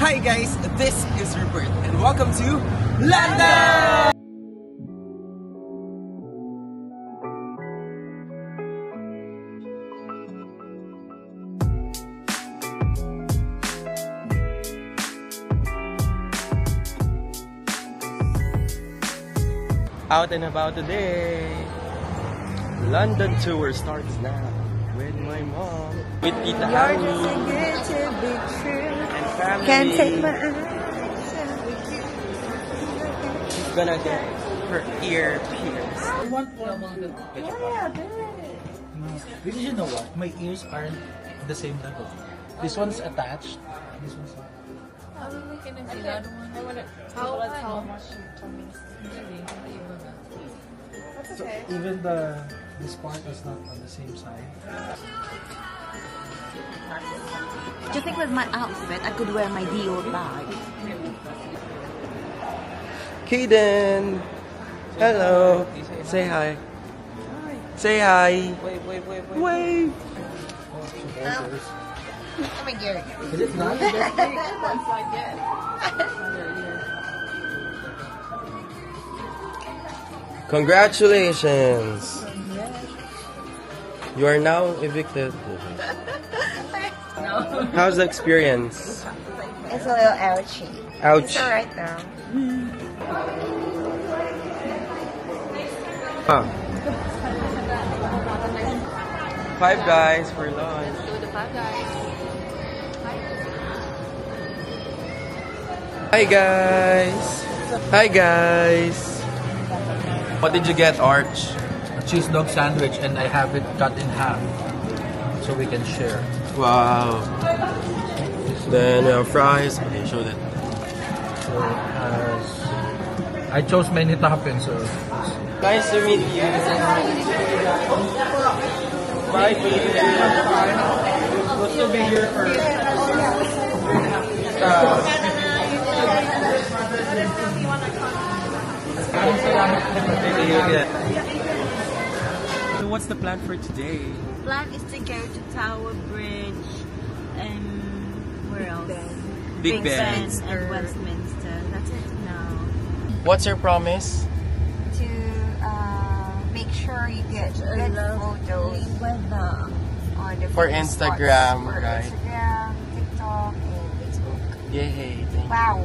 Hi guys, this is Rupert and welcome to London! Out and about today. London tour starts now with my mom, with Tita Annie, You're just too good to be true. and family. Can't take my eyes. She's gonna get her ear pierced. I want one. Yeah, do it. Because you know what? My ears aren't the same level. This one's attached. This one's not. How much? That's So okay. even this part is not on the same side. Do you think with my outfit I could wear my Dior bag? Kaden! Hello! Say hi. Say hi. Wave. I'm a Gary. Is it not? Congratulations! You are now evicted. How's the experience? It's a little ouchy. Ouch. It's alright now. Ah. Five Guys for lunch. Do the Five Guys. Hi guys! Hi guys! What did you get, Arch? A cheese dog sandwich, and I have it cut in half so we can share. Wow. Then we have fries. Okay, show that. So I chose many toppings. So Nice to meet you. Bye, we'll still be here for. So what's the plan for today? Plan is to go to Tower Bridge and where else? Big Ben. And Westminster. That's it now. What's your promise? To make sure you get good photos on the For famous spots. Instagram, For right? Instagram, TikTok, and Facebook. Yay, thank you. Wow.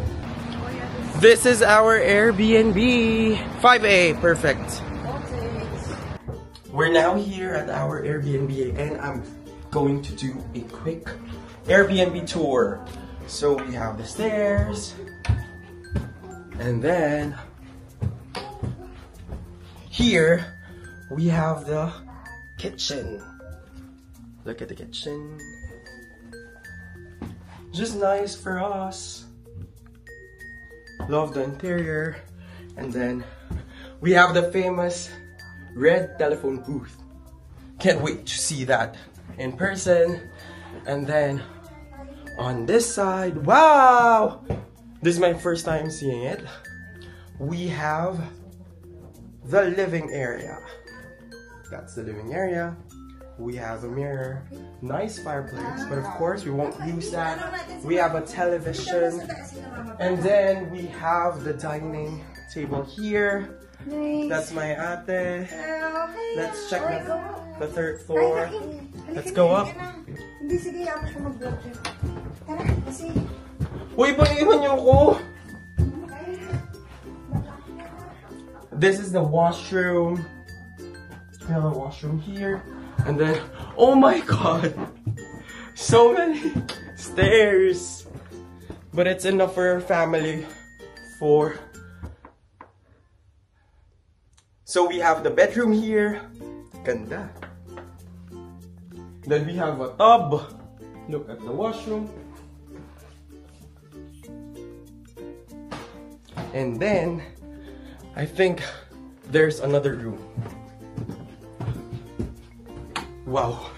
This is our Airbnb. 5A, perfect. We're now here at our Airbnb and I'm going to do a quick Airbnb tour. So we have the stairs and then here we have the kitchen. Look at the kitchen. Just nice for us. Love the interior. And then we have the famous red telephone booth. Can't wait to see that in person. And then on this side, wow! This is my first time seeing it. We have the living area. That's the living area. We have a mirror, nice fireplace, but of course we won't use that. We have a television, and then we have the dining table here. That's my ate. Let's check the third floor. Let's go up. Uy, pag-iwan niyo ko! This is the washroom. We have a washroom here. And then, oh my god! So many stairs! But it's enough for our family. So we have the bedroom here. Ganda. Then we have a tub. Look at the washroom. And then, I think there's another room. Wow.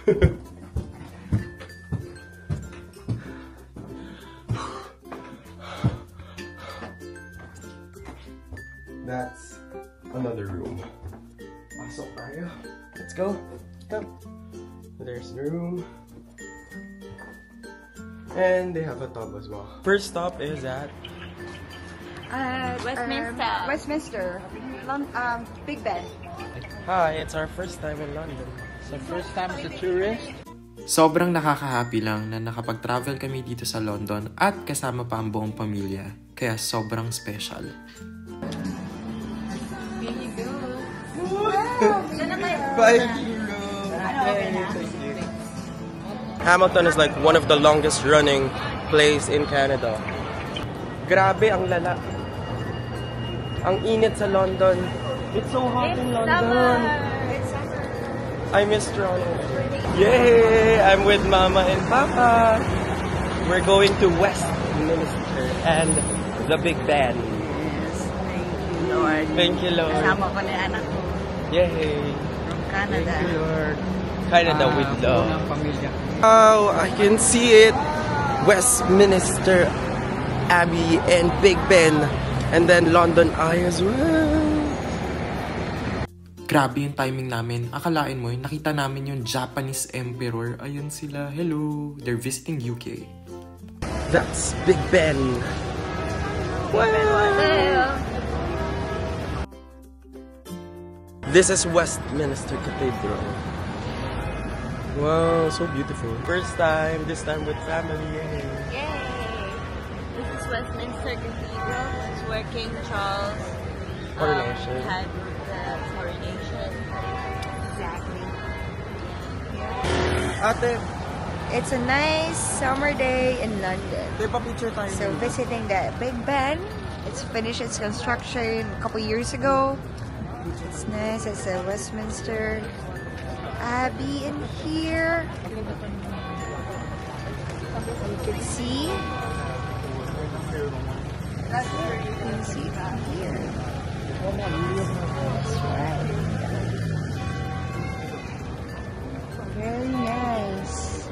That's another room. Pasok tayo. Let's go. Come. There's the room. And they have a tub as well. First stop is at Westminster. Big Ben. Hi, it's our first time in London. So first time as a tourist. Sobrang nakaka-happy lang na nakapag-travel kami dito sa London at kasama pa ang buong pamilya. Kaya sobrang special. Hamilton is like one of the longest running plays in Canada. Grabe ang lala. Ang init sa London. It's so hot in London. I miss Toronto. Yay! I'm with Mama and Papa. We're going to Westminster and the Big Ben. Lord. Thank you, Lord. Kasama ko na anak ko Yay! from Canada. Thank you, Lord. Canada with love. Ng pamilya. Oh, I can see it. Westminster Abbey and Big Ben. And then London Eye as well. Grabe yung timing namin. Akalain mo, nakita namin yung Japanese Emperor. Ayun sila. Hello. They're visiting UK. That's Big Ben. Wow. This is Westminster Cathedral. Wow, so beautiful. First time, this time with family. Yay. Yay! This is Westminster Cathedral. It's where King Charles Coronation. had the coronation. Exactly. Ate, It's a nice summer day in London. picture tayo. So visiting the Big Ben. It's finished its construction a couple years ago. It's nice. It's a Westminster Abbey in here. You can see. You can see from here. That's right. Very nice.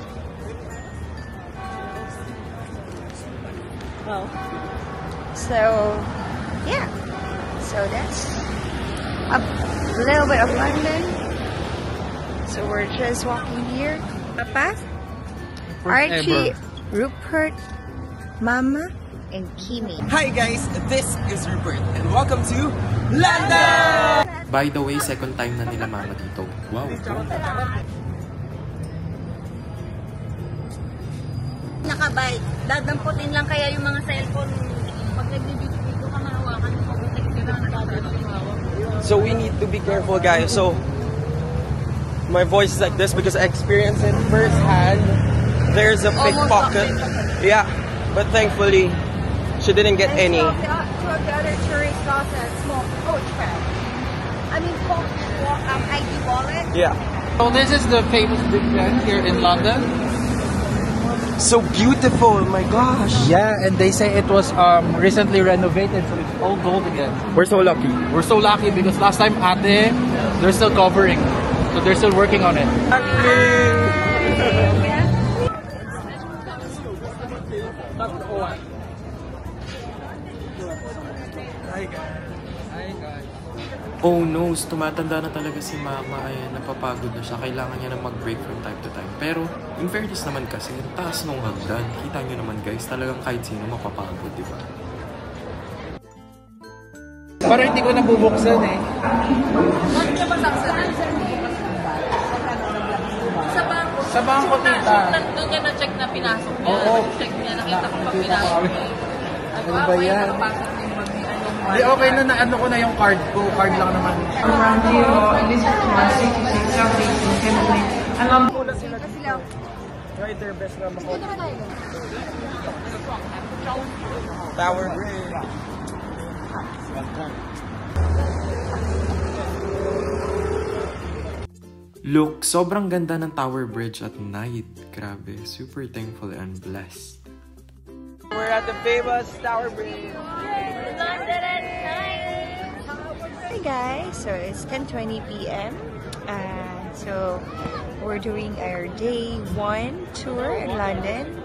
Oh. So, yeah. So that's a little bit of London. So we're just walking here. Papa, Archie, Rupert, Mama, and Kimi. Hi guys, this is Rupert and welcome to London! By the way, second time na nila mama dito. Wow. Nakabike. Dadamputin lang kaya yung mga cellphone. Pag nag-video ka, mahawakan mo. So we need to be careful guys. So my voice is like this because I experienced it firsthand. There's a pickpocket. Yeah, but thankfully she didn't get any. Two of the other tourists lost a small coach bag. I mean, ID wallet. Yeah. So this is the famous Big Ben here in London. So beautiful, oh my gosh. Yeah, and they say it was recently renovated, so it's all gold again. We're so lucky. We're so lucky because last time Ate, they're still covering. So they're still working on it. Hi guys. Oh no, tumatanda na talaga si mama. Ayan, napapagod na siya. Kailangan niya na mag-break from time to time. Pero, in fairness naman kasi, yung taas nung hagdan. Kita nyo naman guys, talagang kahit sino mapapagod, di ba? Parang hindi ko nabubuksan eh. Sa bangko, tita. Doon ka na-check na pinasok niya. Oo. Check niya, nakita ko pa pinasok niya. Ano ba yan? Di okay na ano ko na yung card ko. Card lang naman. Try their best na mako. Tower Bridge. Look, sobrang ganda ng Tower Bridge at night. Grabe, super thankful and blessed. We're at the famous Tower Bridge. Hey guys, so it's 10:20 p.m. So we're doing our day 1 tour in London,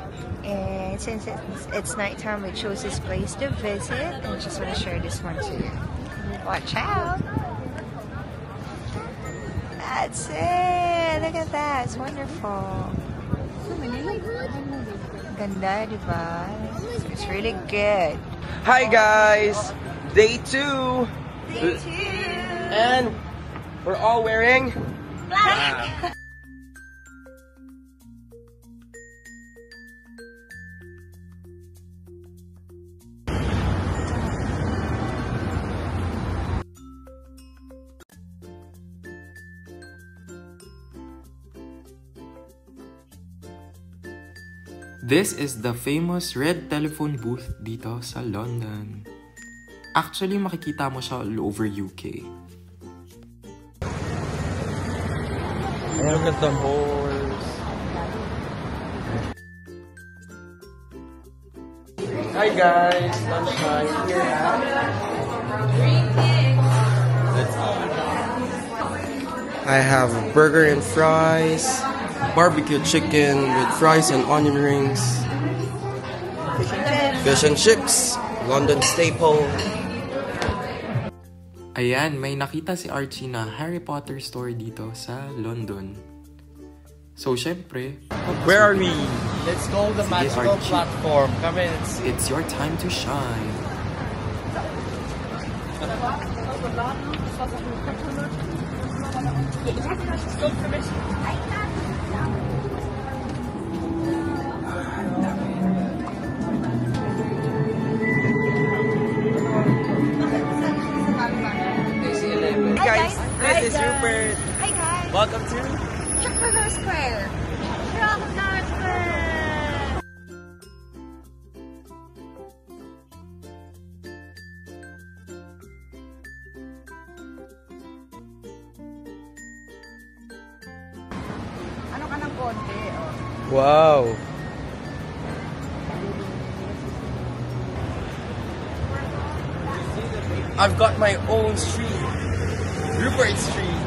and since it's nighttime, we chose this place to visit, and I just want to share this one to you. Watch out! That's it! Look at that, it's wonderful. Ganda, di ba? So it's really good. Hi guys! Day 2! Day 2! And we're all wearing Black! This is the famous red telephone booth dito sa London. Actually, makikita mo siya all over UK. Look at the horse. Hi guys, lunchtime here at I have a burger and fries, barbecue chicken with fries and onion rings, fish and chips, London staple. Ayan, may nakita si Archie na Harry Potter store dito sa London. So, syempre, Where are we? Let's go the Sige, magical Archie. platform. Come in and see. it's your time to shine. Guys, this is Rupert. Hi guys! Welcome to Trafalgar Square! Trafalgar Square! Ano ka ng konti? Oh. Wow. I've got my own street. Rupert Street.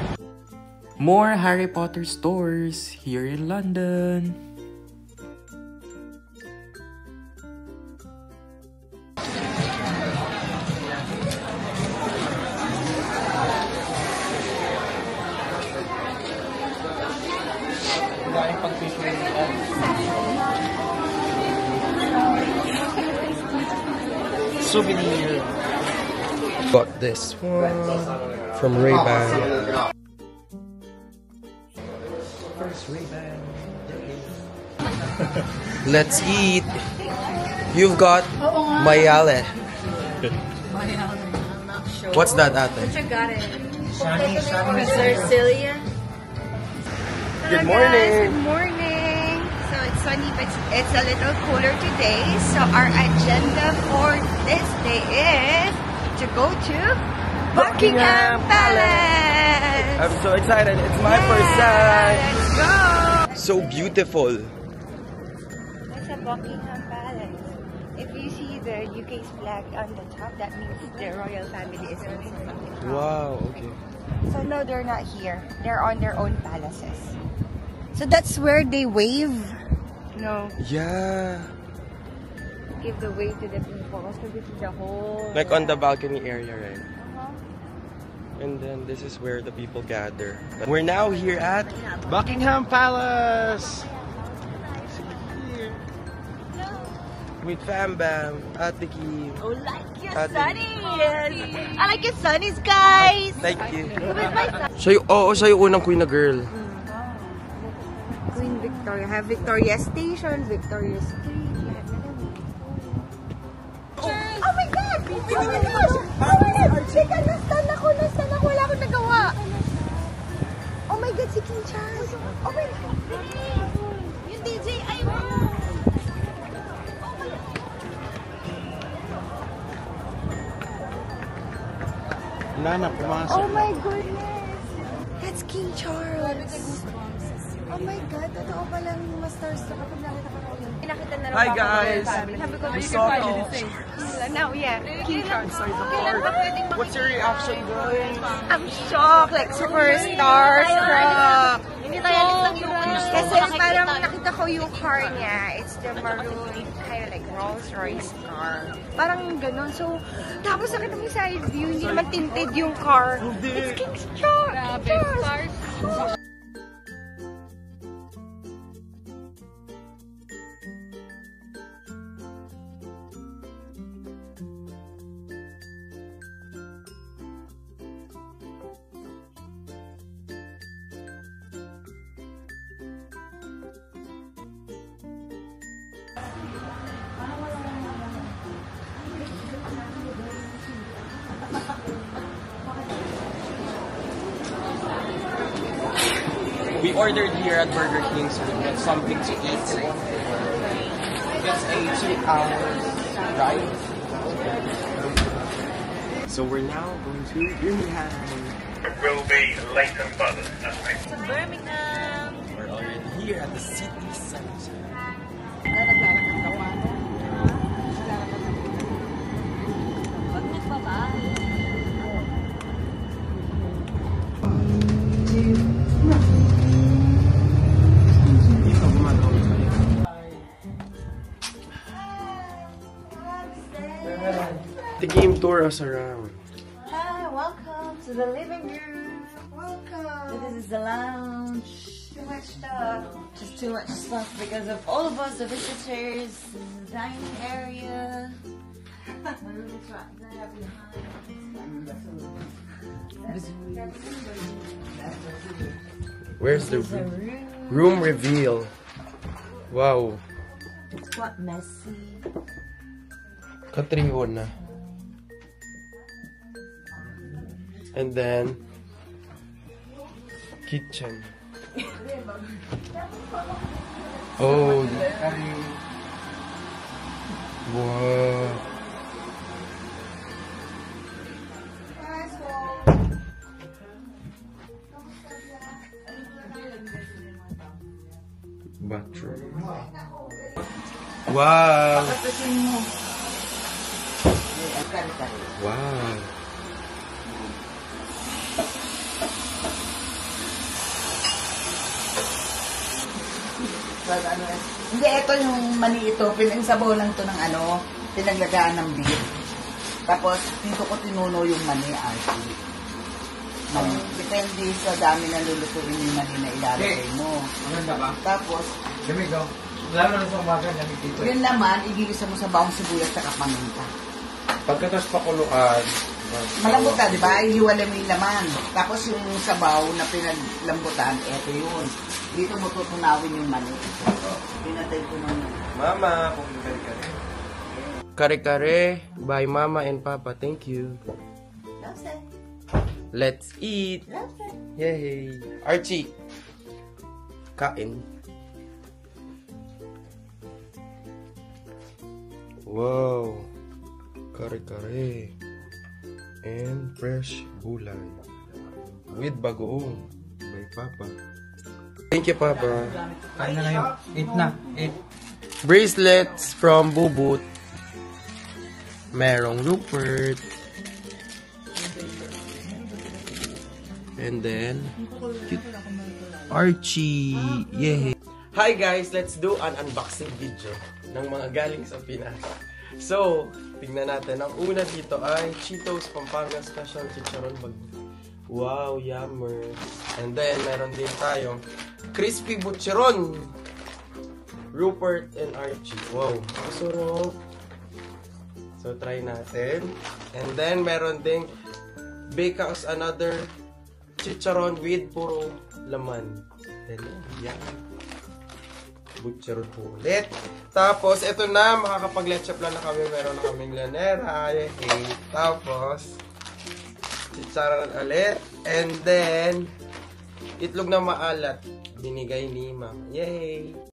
More Harry Potter stores here in London. Souvenir. Got this one from Ray-Ban. First Ray-Ban. Let's eat. You've got mayale. What's that, ate? I got it. Sicilia. Good Hello, morning. guys. Good morning. So it's sunny, but it's a little cooler today. So our agenda for this day is to go to Buckingham Palace. I'm so excited. It's my Yeah, first time. Let's go. So beautiful. That's a Buckingham Palace. If you see the UK's flag on the top, that means the royal family is also coming. Wow, okay. So no, they're not here. They're on their own palaces. So that's where they wave. No, Yeah. give the wave to the people. So this is the whole. Like on the balcony area, right? And then this is where the people gather. We're now here at Buckingham Palace. with Fam Bam, Ate Kim. Oh, like your Ate. sunnies! I like your sunnies, guys. Thank you. With my son. Siya yung unang queen na girl. Queen Victoria. Have Victoria Station, Victoria Street. Oh my God! Oh my gosh! Oh my God! Teka, nastan ako! Wala akong nagawa. Oh my God, si King Charles. Oh my God. Yung DJ, ay Nana, pumasok. Oh my goodness! That's King Charles. Oh my God, totoo palang ma-starstruck kapag nakita ko yun. Nakita na Hi guys! Sabi ko, We saw King now, yeah, King Charles. What's your reaction, girl? I'm shocked, like super starstruck. Kasi parang nakita ko yung car niya. It's the maroon, kind of like Rolls Royce car. Parang ganun. So, tapos nakita mo yung side view, hindi naman tinted yung car. It's King Charles. We ordered here at Burger King, so we got something to eat. It's a 2 hours ride. So we're now going to Birmingham. It will be Leighton Buzzard, that's right. Sa Birmingham. We're already here at the city center. Pag nagbabahay. The game tour us around. Hi, welcome to the living room. Welcome. This is the lounge. Too much stuff. Just too much stuff because of all of us, the visitors. This is the dining area. My room is right there behind. Where's the The room. room reveal? Wow. It's quite messy. Katrihon na. And then, kitchen. Oh. Wow. Bathroom. Wow. Wow. Hindi, ito yung mani ito. Pinagsabaw lang to ng ano, pinaglagaan ng beef. Tapos, dito ko tinuno yung mani, Archie. Depende sa dami na lulutuin yung mani na ilalagay mo. Maganda ba? Tapos, Lamig daw. Lalo na sa umaga, lamig dito. yun naman, igilisa mo sa bawang sibuyas at paminta. Pagkatas pakuluan. Malambutan, di ba? Ihiwalay mo yung laman. Tapos yung sabaw na pinaglambutan, eto yun. Dito mo tutunawin yung mani. Pinatay ko ng Mama, kare-kare. Kare-kare by Mama and Papa. Thank you. Let's eat. Yay. Archie. Kain. Wow. Kare-kare. And fresh gulay. With bagoong by Papa. Thank you, Papa. Kain na ngayon. Eat na. Eat. Bracelets from Bubut. Merong Rupert. And then, cute Archie. Yay! Hi guys! Let's do an unboxing video ng mga galing sa Pinas. So, tignan natin. Ang una dito ay Cheetos Pampanga Special Chicharon Bag. Wow, yummer. And then, meron din tayong Crispy Butcheron. Rupert and Archie. Wow, masarap. So, try natin. And then, meron ding Bakehouse another chicharon with puro laman. Then, yan. Butcheron po ulit. Tapos, ito na, makakapag-let's plan na kami. Meron na kaming lanera. Yay. Tapos, chicharon ulit. And then, itlog na maalat. Binigay ni Ma'am. Yay!